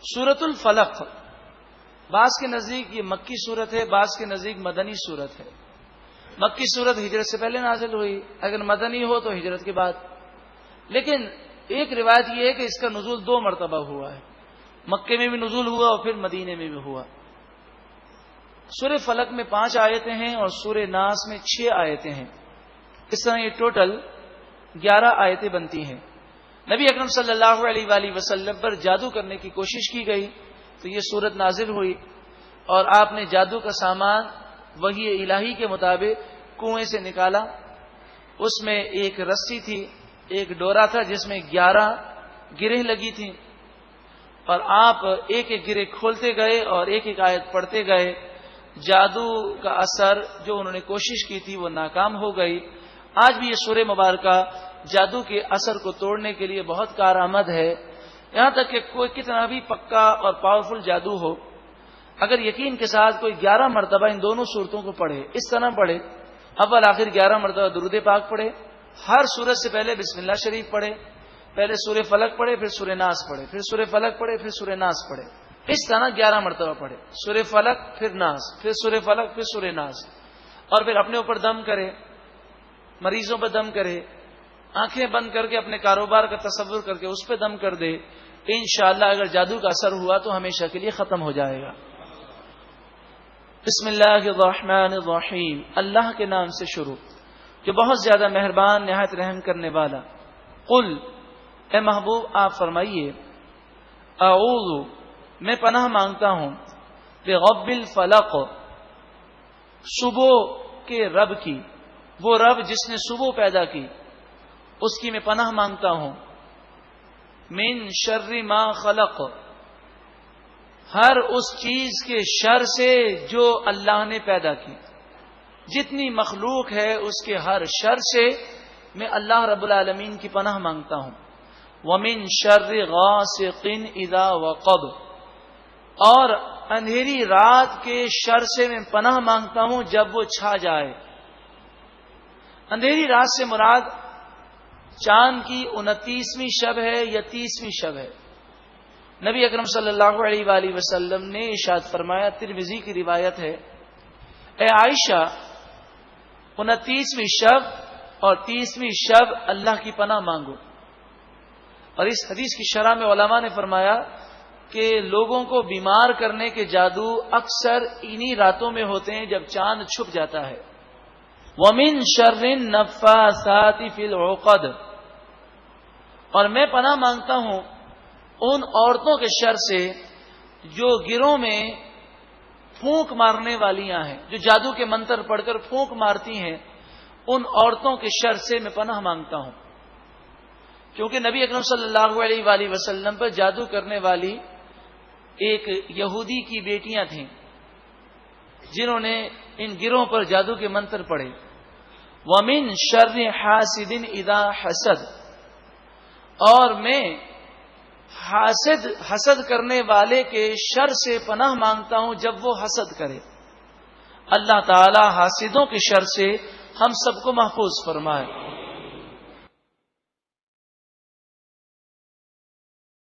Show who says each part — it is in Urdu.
Speaker 1: سورۃ الفلق بعض کے نزدیک یہ مکی صورت ہے، بعض کے نزدیک مدنی صورت ہے۔ مکی صورت ہجرت سے پہلے نازل ہوئی، اگر مدنی ہو تو ہجرت کے بعد۔ لیکن ایک روایت یہ ہے کہ اس کا نزول 2 مرتبہ ہوا ہے، مکے میں بھی نزول ہوا اور پھر مدینے میں بھی ہوا۔ سورہ فلق میں 5 آیتیں ہیں اور سورہ ناس میں 6 آیتیں ہیں، اس طرح یہ ٹوٹل 11 آیتیں بنتی ہیں۔ نبی اکرم صلی اللہ علیہ وآلہ وسلم پر جادو کرنے کی کوشش کی گئی تو یہ صورت نازل ہوئی، اور آپ نے جادو کا سامان وحی الہی کے مطابق کنویں سے نکالا۔ اس میں ایک رسی تھی، ایک ڈورا تھا جس میں 11 گرہ لگی تھیں، اور آپ ایک ایک گرہ کھولتے گئے اور ایک ایک آیت پڑھتے گئے۔ جادو کا اثر جو انہوں نے کوشش کی تھی وہ ناکام ہو گئی۔ آج بھی یہ سورہ مبارکہ جادو کے اثر کو توڑنے کے لیے بہت کارآمد ہے، یہاں تک کہ کوئی کتنا بھی پکا اور پاورفل جادو ہو، اگر یقین کے ساتھ کوئی 11 مرتبہ ان دونوں صورتوں کو پڑھے، اس طرح پڑھے، اول آخر 11 مرتبہ درود پاک پڑھے، ہر سورت سے پہلے بسم اللہ شریف پڑھے، پہلے سورہ فلق پڑھے، پھر سورہ ناس پڑھے، پھر سورہ فلق پڑھے، پھر سورہ ناس پڑھے، اس طرح 11 مرتبہ پڑھے، سورہ فلق پھر ناس، پھر سورہ فلق پھر سورہ ناس، اور پھر اپنے اوپر دم کرے، مریضوں پر دم کرے، آنکھیں بند کر کے اپنے کاروبار کا تصور کر کے اس پہ دم کر دے، انشاءاللہ اگر جادو کا اثر ہوا تو ہمیشہ کے لیے ختم ہو جائے گا۔ بسم اللہ الرحمن الرحیم، اللہ کے نام سے شروع جو بہت زیادہ مہربان نہایت رحم کرنے والا۔ قل، اے محبوب آپ فرمائیے، اعوذ، میں پناہ مانگتا ہوں، برب الفلق، صبح کے رب کی، وہ رب جس نے صبح پیدا کی اس کی میں پناہ مانگتا ہوں، من شر ما خلق، ہر اس چیز کے شر سے جو اللہ نے پیدا کی، جتنی مخلوق ہے اس کے ہر شر سے میں اللہ رب العالمین کی پناہ مانگتا ہوں۔ ومن شر غاسق اذا وقب، اور اندھیری رات کے شر سے میں پناہ مانگتا ہوں جب وہ چھا جائے۔ اندھیری رات سے مراد چاند کی 29ویں شب ہے یا 30ویں شب ہے۔ نبی اکرم صلی اللہ علیہ وآلہ وسلم نے ارشاد فرمایا، ترمذی کی روایت ہے، اے عائشہ، 29ویں شب اور 30ویں شب اللہ کی پناہ مانگو۔ اور اس حدیث کی شرح میں علماء نے فرمایا کہ لوگوں کو بیمار کرنے کے جادو اکثر انہی راتوں میں ہوتے ہیں جب چاند چھپ جاتا ہے۔ وَمِن شَرِّ النَّفَّاثَاتِ فِي الْعُقَدِ، اور میں پناہ مانگتا ہوں ان عورتوں کے شر سے جو گروں میں پھونک مارنے والیاں ہیں، جو جادو کے منتر پڑھ کر پھونک مارتی ہیں، ان عورتوں کے شر سے میں پناہ مانگتا ہوں۔ کیونکہ نبی اکرم صلی اللہ علیہ وآلہ وسلم پر جادو کرنے والی ایک یہودی کی بیٹیاں تھیں جنہوں نے ان گروہوں پر جادو کے منتر پڑھے۔ وَمِن شَرِّ حَاسِدٍ إِذَا حَسَدَ، اور میں حسد کرنے والے کے شر سے پناہ مانگتا ہوں جب وہ حسد کرے۔ اللہ تعالی حاسدوں کے شر سے ہم سب کو محفوظ فرمائے۔